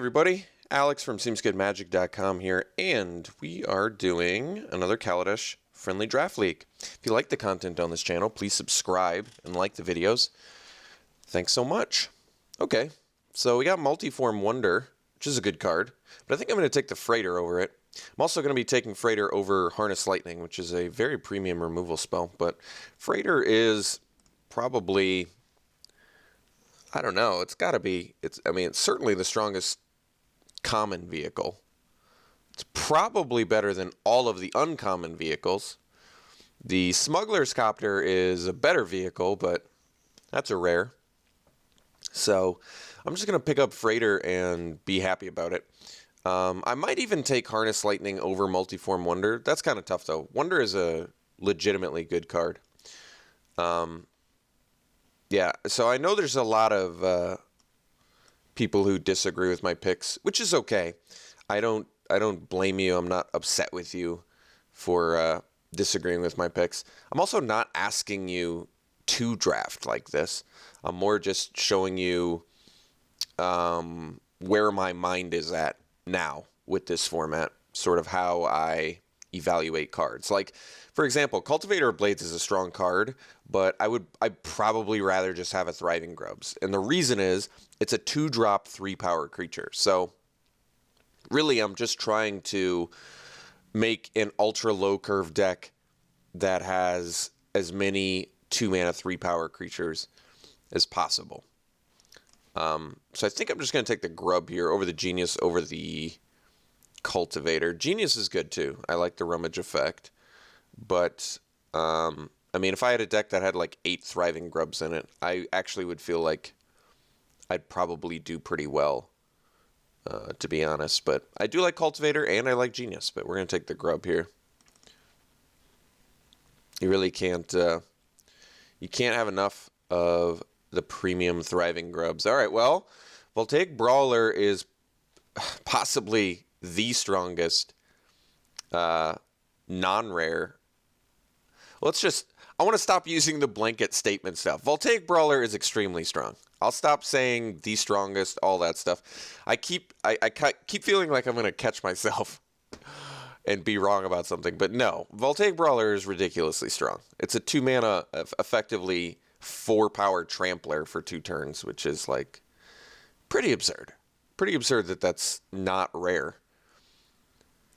everybody, Alex from SeemsGoodMagic.com here, and we are doing another Kaladesh friendly draft league. If you like the content on this channel, please subscribe and like the videos. Thanks so much. Okay, so we got Multiform Wonder, which is a good card, but I think I'm going to take the Freighter over it. I'm also going to be taking Freighter over Harness Lightning, which is a very premium removal spell, but Freighter is probably, I don't know, it's got to be, it's certainly the strongest common vehicle. It's probably better than all of the uncommon vehicles. The Smuggler's Copter is a better vehicle, but that's a rare. So I'm just going to pick up Freighter and be happy about it. I might even take Harness Lightning over Multiform Wonder. That's kind of tough, though. Wonder is a legitimately good card. Yeah, so I know there's a lot of people who disagree with my picks, which is okay. I don't blame you. I'm not upset with you for disagreeing with my picks. I'm also not asking you to draft like this. I'm more just showing you where my mind is at now with this format, sort of how I evaluate cards. Like, for example, Cultivator of Blades is a strong card, but I'd probably rather just have a Thriving Grubs. And the reason is it's a 2-drop 3-power creature. So really I'm just trying to make an ultra low curve deck that has as many 2-mana 3-power creatures as possible. So I think I'm just going to take the Grub here over the Genius over the Cultivator. Genius is good too. I like the Rummage effect. But, I mean, if I had a deck that had like 8 Thriving Grubs in it, I actually would feel like I'd probably do pretty well, to be honest. But I do like Cultivator and I like Genius, but we're going to take the Grub here. You really can't, you can't have enough of the premium Thriving Grubs. All right, well, Voltaic Brawler is possibly the strongest non-rare. I want to stop using the blanket statement stuff. Voltaic Brawler is extremely strong. I'll stop saying the strongest, all that stuff. I keep feeling like I'm going to catch myself and be wrong about something, but no. Voltaic Brawler is ridiculously strong. It's a 2-mana, effectively 4-power trampler for 2 turns, which is like pretty absurd. Pretty absurd that that's not rare.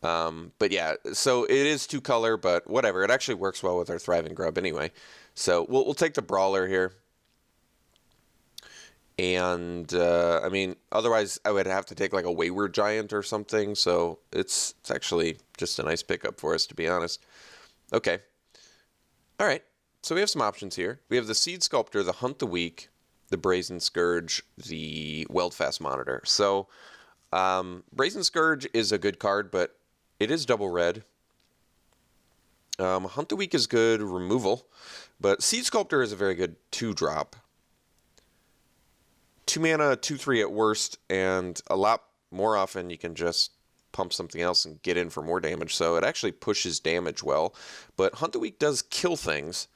But yeah, so it is 2-color, but whatever. It actually works well with our Thriving Grub anyway. So we'll take the Brawler here. And, I mean, otherwise I would have to take like a Wayward Giant or something. So it's actually just a nice pickup for us, to be honest. Okay. All right. So we have some options here. We have the Seed Sculptor, the Hunt the Weak, the Brazen Scourge, the Weldfast Monitor. So Brazen Scourge is a good card, but it is double red. Hunt the Weak is good removal, but Seed Sculptor is a very good 2-drop. 2-mana, 2/3 at worst, and a lot more often you can just pump something else and get in for more damage. So it actually pushes damage well, but Hunt the Weak does kill things.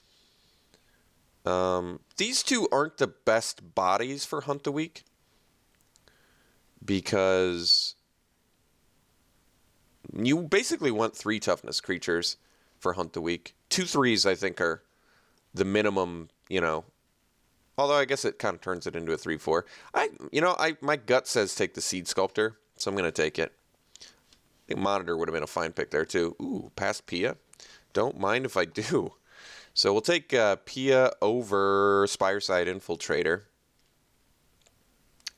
These two aren't the best bodies for Hunt the Weak because you basically want 3 toughness creatures for Hunt the Weak. 2 3s, I think, are the minimum, you know. Although I guess it kind of turns it into a 3/4. My gut says take the Seed Sculptor, so I'm going to take it. I think Monitor would have been a fine pick there, too. Ooh, past Pia. Don't mind if I do. So we'll take Pia over Spireside Infiltrator.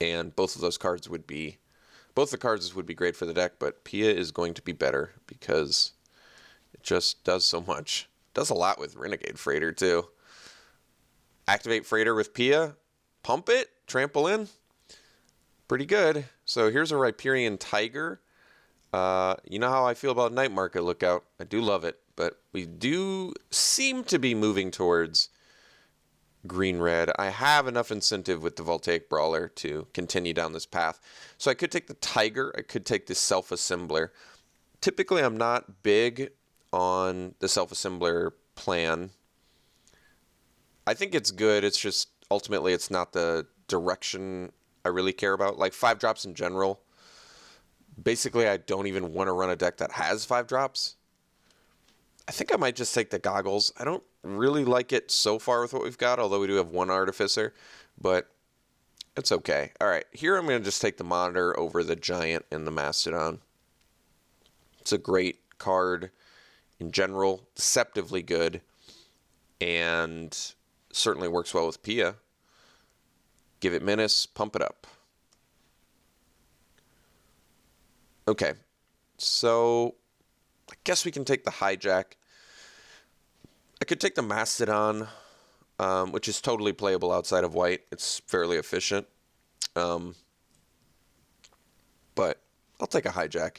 And both of those cards would be... Both the cards would be great for the deck, but Pia is going to be better because it just does so much. It does a lot with Renegade Freighter, too. Activate Freighter with Pia. Pump it. Trample in. Pretty good. So here's a Riparian Tiger. You know how I feel about Night Market Lookout. I do love it, but we do seem to be moving towards green-red. I have enough incentive with the Voltaic Brawler to continue down this path. So I could take the Tiger. I could take the Self-Assembler. Typically, I'm not big on the Self-Assembler plan. I think it's good. It's just, ultimately, it's not the direction I really care about. Like, 5 drops in general basically I don't even want to run a deck that has 5 drops. I think I might just take the goggles. I don't really like it so far with what we've got, although we do have 1 artificer, but it's okay. All right, here I'm going to just take the monitor over the giant and the mastodon. It's a great card in general, deceptively good, and certainly works well with Pia. Give it menace, pump it up. Okay, so I guess we can take the hijack. I could take the mastodon, which is totally playable outside of white. It's fairly efficient. But I'll take a hijack.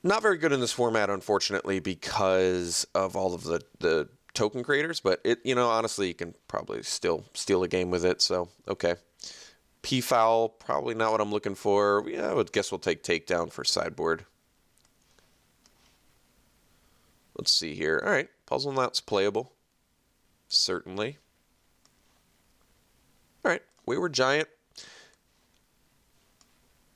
Not very good in this format, unfortunately, because of all of the token creators. But it, honestly, you can probably still steal a game with it. So okay, P-foul, probably not what I'm looking for. Yeah, I would guess we'll take takedown for sideboard. Let's see here. All right, puzzle knot's playable, certainly. All right, Wayward Giant.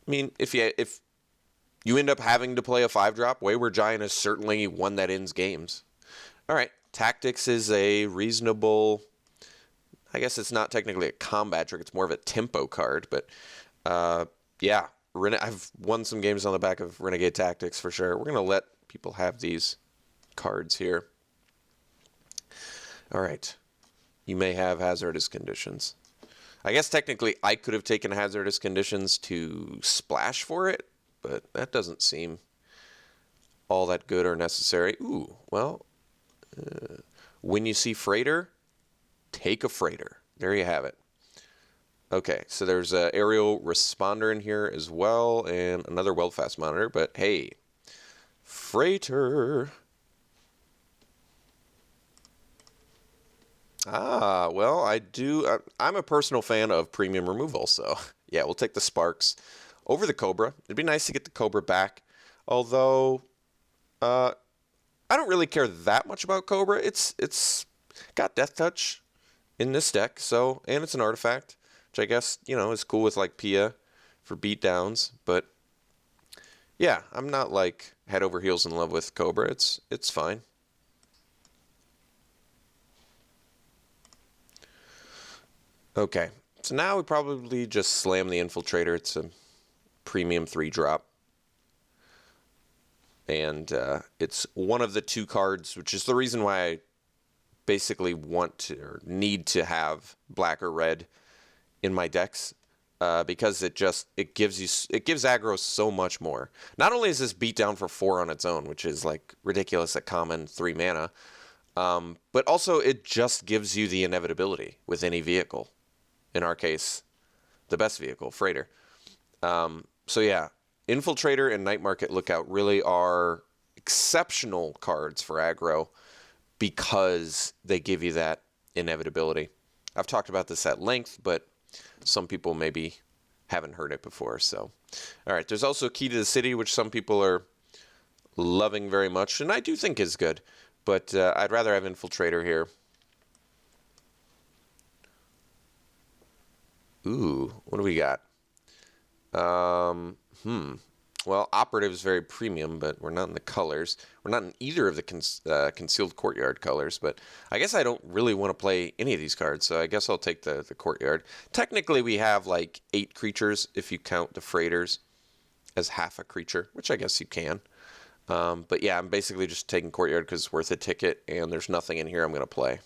I mean, if you end up having to play a 5-drop, Wayward Giant is certainly one that ends games. All right, Tactics is a reasonable, I guess it's not technically a combat trick, it's more of a tempo card, but yeah, I've won some games on the back of Renegade Tactics for sure. We're going to let people have these cards here. All right, you may have Hazardous Conditions. I guess technically I could have taken Hazardous Conditions to splash for it, but that doesn't seem all that good or necessary. Ooh, well, when you see Freighter, take a Freighter. There you have it. Okay, so there's an aerial responder in here as well, and another Weldfast monitor, but hey, Freighter. Ah, well, I'm a personal fan of premium removal, so yeah, we'll take the Sparks over the Cobra. It'd be nice to get the Cobra back, although I don't really care that much about Cobra. It's got Death Touch in this deck, so, and it's an artifact, which I guess, is cool with like Pia for beatdowns, but yeah, I'm not like head over heels in love with Cobra. It's fine. Okay, so now we probably just slam the Infiltrator. It's a premium 3-drop. And it's one of the 2 cards, which is the reason why I basically want to or need to have black or red in my decks, because it gives aggro so much more. Not only is this beat down for 4 on its own, which is like ridiculous at common 3 mana, but also it just gives you the inevitability with any vehicle. In our case, the best vehicle, Freighter. So yeah, Infiltrator and Night Market Lookout really are exceptional cards for aggro because they give you that inevitability. I've talked about this at length, but some people maybe haven't heard it before. So, all right, there's also Key to the City, which some people are loving very much, and I do think is good, but I'd rather have Infiltrator here. Ooh, what do we got? Well, Operative is very premium, but we're not in the colors. We're not in either of the Concealed Courtyard colors, but I guess I don't really want to play any of these cards, so I guess I'll take the Courtyard. Technically, we have like 8 creatures if you count the Freighters as half a creature, which I guess you can. But yeah, I'm basically just taking Courtyard because it's worth a ticket, and there's nothing in here I'm going to play.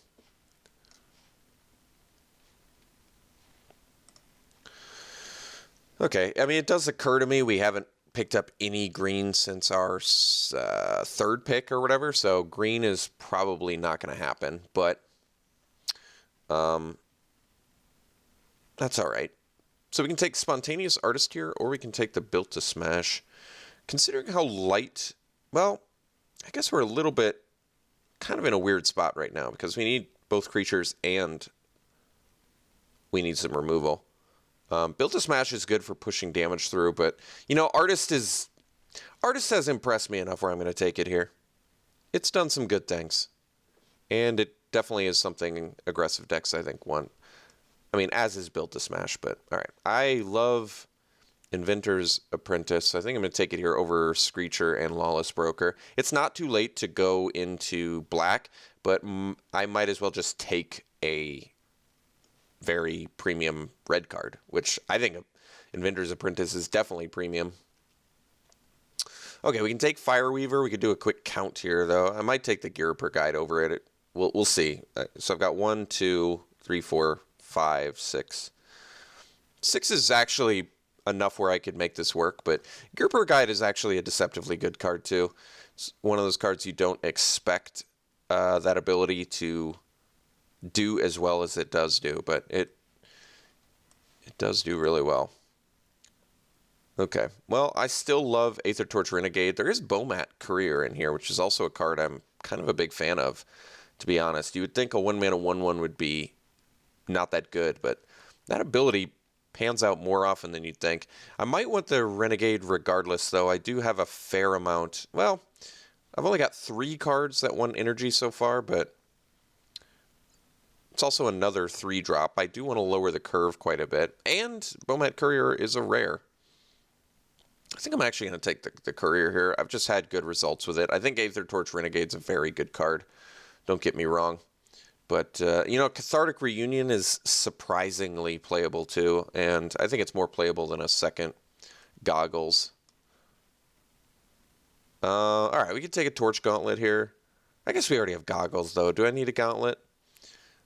Okay, I mean, it does occur to me we haven't picked up any green since our 3rd pick or whatever, so green is probably not going to happen, but that's all right. So we can take Spontaneous Artist here, or we can take the Built to Smash. Considering how light, well, I guess we're a little bit kind of in a weird spot right now because we need both creatures and we need some removal. Built to Smash is good for pushing damage through, but, Artist has impressed me enough where I'm going to take it here. It's done some good things, and it definitely is something aggressive decks, I think, want. I mean, as is Built to Smash, but all right. I love Inventor's Apprentice. I think I'm going to take it here over Screecher and Lawless Broker. It's not too late to go into black, but I might as well just take a very premium red card, which I think Inventor's Apprentice is definitely premium. Okay, we can take Fireweaver. We could do a quick count here, though. I might take the Gear Per Guide over it. We'll see. So I've got 1, 2, 3, 4, 5, 6. 6 is actually enough where I could make this work, but Gear Per Guide is actually a deceptively good card, too. It's one of those cards you don't expect that ability to do as well as it does do, but it does do really well. Okay, well, I still love Aether Torch Renegade. There is Bomat Courier in here, which is also a card I'm kind of a big fan of, to be honest. You would think a 1-mana 1/1 would be not that good, but that ability pans out more often than you'd think. I might want the Renegade regardless, though. I do have a fair amount. Well, I've only got 3 cards that want energy so far, but it's also another 3-drop. I do want to lower the curve quite a bit, and Bomat Courier is a rare. I think I'm actually going to take the Courier here. I've just had good results with it. I think Aether Torch Renegade's a very good card. Don't get me wrong. But, you know, Cathartic Reunion is surprisingly playable, too. And I think it's more playable than a second Goggles. All right, we could take a Torch Gauntlet here. I guess we already have Goggles, though. Do I need a Gauntlet?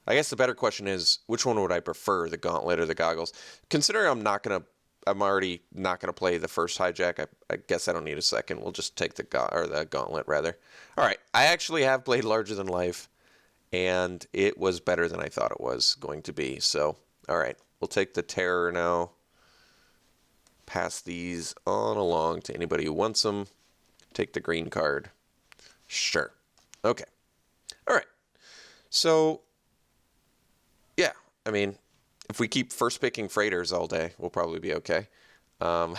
I guess the better question is, which one would I prefer, the Gauntlet or the Goggles? Considering I'm already not going to play the first Hijack. I guess I don't need a second. We'll just take the Gauntlet, rather. All right. I actually have played Larger Than Life, and it was better than I thought it was going to be. So, all right. We'll take the Terror now. Pass these on along to anybody who wants them. Take the green card. Sure. Okay. All right. So, yeah. I mean, if we keep first picking freighters all day, we'll probably be okay. All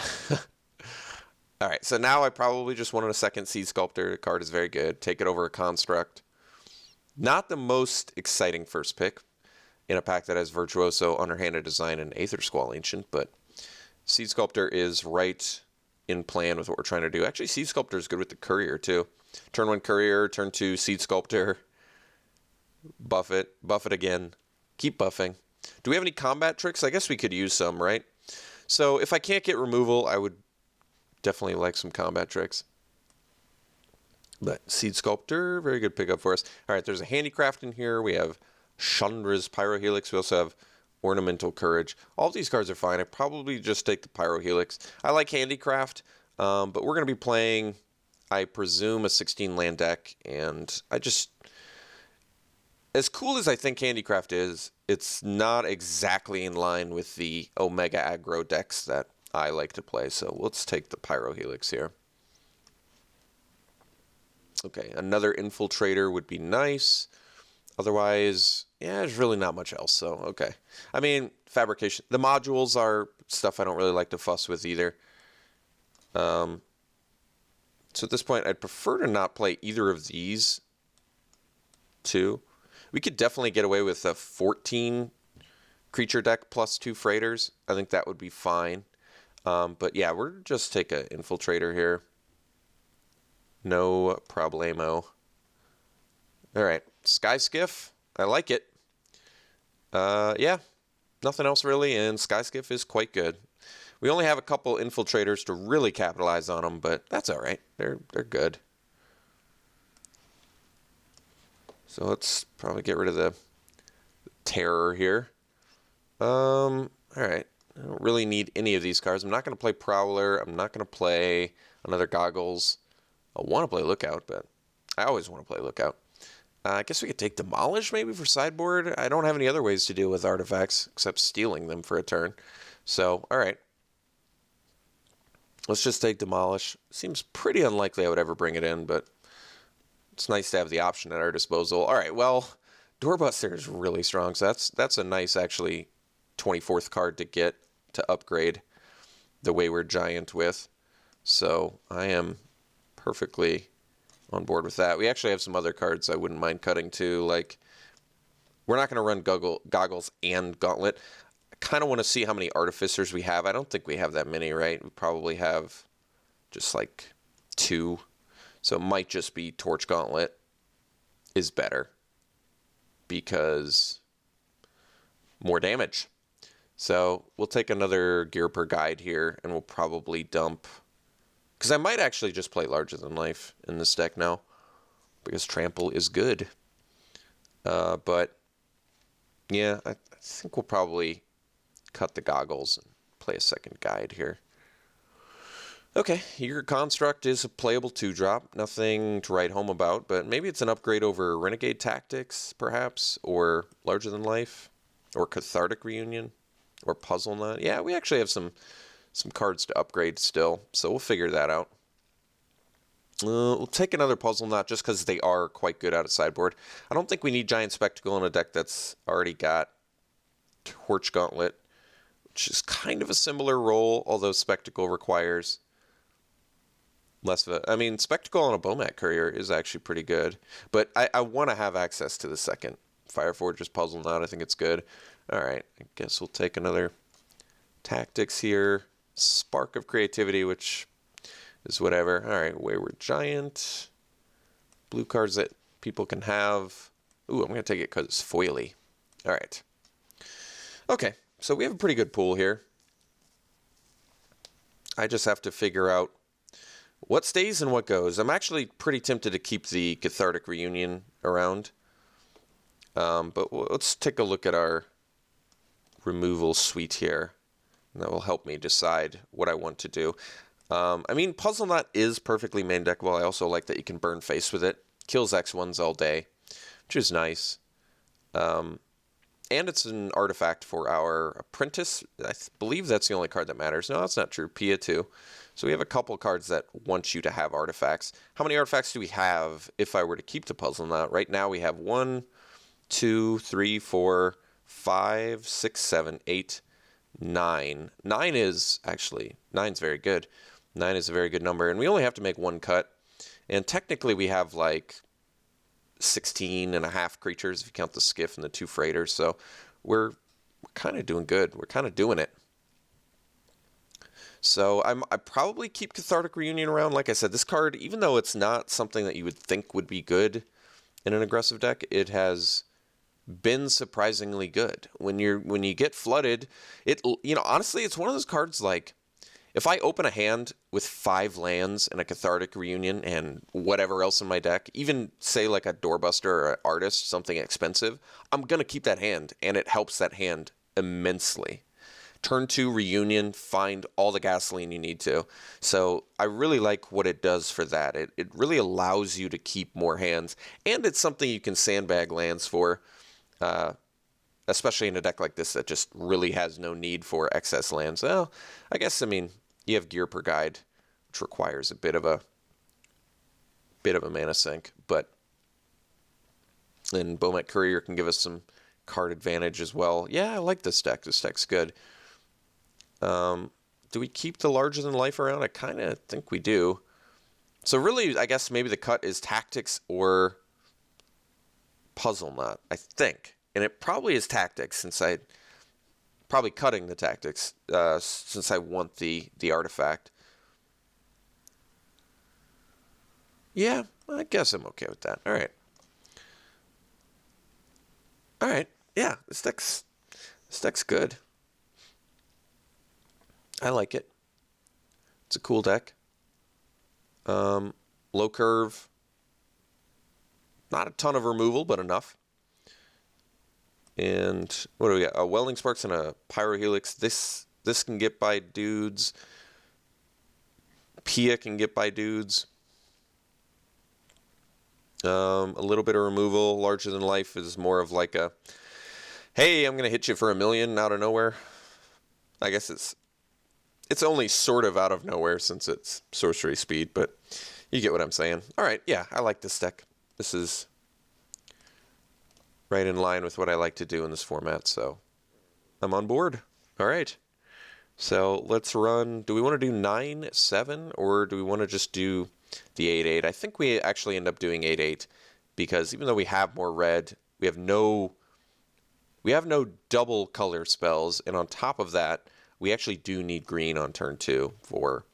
right, so now I probably just wanted a second Seed Sculptor. The card is very good. Take it over a Construct. Not the most exciting first pick in a pack that has Virtuoso, Underhanded Design, and Aether Squall Ancient, but Seed Sculptor is right in plan with what we're trying to do. Actually, Seed Sculptor is good with the Courier, too. Turn 1 Courier, turn 2 Seed Sculptor. Buff it again. Keep buffing. Do we have any combat tricks? I guess we could use some, right? So if I can't get removal, I would definitely like some combat tricks. But Seed Sculptor, very good pickup for us. All right, there's a Handicraft in here. We have Chandra's Pyrohelix. We also have Ornamental Courage. All of these cards are fine. I probably just take the Pyrohelix. I like Handicraft, but we're going to be playing, I presume, a 16-land deck, and I just... As cool as I think Handicraft is, it's not exactly in line with the Omega aggro decks that I like to play. So let's take the Pyrohelix here. Okay, another Infiltrator would be nice. Otherwise, yeah, there's really not much else. So, okay. I mean, Fabrication. The modules are stuff I don't really like to fuss with either. So at this point, I'd prefer to not play either of these two. We could definitely get away with a 14 creature deck plus 2 freighters. I think that would be fine. But yeah, we're just take an Infiltrator here. No problemo. All right, Sky Skiff. I like it. Yeah, nothing else really, and Sky Skiff is quite good. We only have a couple Infiltrators to really capitalize on them, but that's all right. They're good. So let's probably get rid of the Terror here. All right. I don't really need any of these cards. I'm not going to play Prowler. I'm not going to play another Goggles. I want to play Lookout, but I always want to play Lookout. I guess we could take Demolish maybe for sideboard. I don't have any other ways to deal with artifacts except stealing them for a turn. So, all right. Let's just take Demolish. Seems pretty unlikely I would ever bring it in, but it's nice to have the option at our disposal. All right, well, Doorbuster is really strong, so that's a nice, actually, 24th card to get to upgrade the Wayward Giant with. So I am perfectly on board with that. We actually have some other cards I wouldn't mind cutting too, like we're not going to run Goggles and Gauntlet. I kind of want to see how many Artificers we have. I don't think we have that many, right? We probably have just like 2. So it might just be Torch Gauntlet is better because more damage. So we'll take another gear per guide here, and we'll probably dump, because I might actually just play Larger Than Life in this deck now, because Trample is good. But yeah, I think we'll probably cut the goggles and play a second guide here. Okay, your Construct is a playable 2-drop. Nothing to write home about, but maybe it's an upgrade over Renegade Tactics, perhaps, or Larger Than Life, or Cathartic Reunion, or Puzzle Nut. Yeah, we actually have some cards to upgrade still, so we'll figure that out. We'll take another Puzzle Knot just because they are quite good out of sideboard. I don't think we need Giant Spectacle in a deck that's already got Torch Gauntlet, which is kind of a similar role, although Spectacle requires less of a... I mean, Spectacle on a Bomat Courier is actually pretty good, but I want to have access to the second Fire Fortress Puzzle Knot. I think it's good. All right, I guess we'll take another Tactics here. Spark of Creativity, which is whatever. All right, Wayward Giant. Blue cards that people can have. Ooh, I'm going to take it because it's foily. All right. Okay, so we have a pretty good pool here. I just have to figure out what stays and what goes. I'm actually pretty tempted to keep the Cathartic Reunion around. But let's take a look at our removal suite here. And that will help me decide what I want to do. I mean, Puzzle Knot is perfectly main deckable. I also like that you can burn face with it. Kills X1s all day, which is nice. And it's an artifact for our Apprentice. I believe that's the only card that matters. No, that's not true. Pia too. So we have a couple cards that want you to have artifacts. How many artifacts do we have if I were to keep the Puzzle Knot? Right now we have 1, 2, 3, 4, 5, 6, 7, 8, 9. 9 is actually, 9's very good. 9 is a very good number, and we only have to make 1 cut. And technically we have like 16 and a half creatures if you count the Skiff and the 2 Freighters. So we're kind of doing good. We're kind of doing it. So I probably keep Cathartic Reunion around. Like I said, this card, even though it's not something that you would think would be good in an aggressive deck, it has been surprisingly good. When you get flooded, honestly, it's one of those cards like, if I open a hand with 5 lands and a Cathartic Reunion and whatever else in my deck, even say like a Doorbuster or an Artist, something expensive, I'm going to keep that hand, and it helps that hand immensely. Turn 2 Reunion, find all the gasoline you need to. So I really like what it does for that. It really allows you to keep more hands, and it's something you can sandbag lands for, especially in a deck like this that just really has no need for excess lands. Well, I guess, I mean, you have Gear Per Guide, which requires a bit of a mana sink, but then Bomat Courier can give us some card advantage as well. Yeah, I like this deck. This deck's good. Do we keep the Larger Than Life around? I kind of think we do. So really, I guess maybe the cut is Tactics or Puzzle Knot, I think. And it probably is Tactics, since probably cutting the Tactics, since I want the artifact. Yeah, I guess I'm okay with that. All right. All right. Yeah, this deck's good. I like it. It's a cool deck. Low curve. Not a ton of removal, but enough. And what do we got? A Welding Sparks and a Pyrohelix. This can get by dudes. Pia can get by dudes. A little bit of removal. Larger Than Life is more of like a, hey, I'm going to hit you for $1 million out of nowhere. I guess it's only sort of out of nowhere since it's sorcery speed, but you get what I'm saying. All right, yeah, I like this deck. This is right in line with what I like to do in this format, so I'm on board. All right, so let's run. Do we want to do 9-7, or do we want to just do the 8-8? I think we actually end up doing 8-8, because even though we have more red, we have no We have no double color spells, and on top of that, we actually do need green on turn 2 for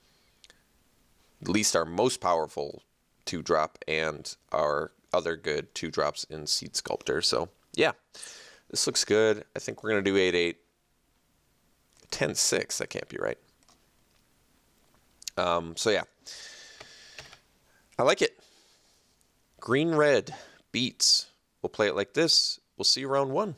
at least our most powerful 2-drop and our other good 2-drops in Seed Sculptor. So, yeah, this looks good. I think we're going to do 8-8. 10-6, that can't be right. So, yeah. I like it. Green-red beats. We'll play it like this. We'll see you round 1.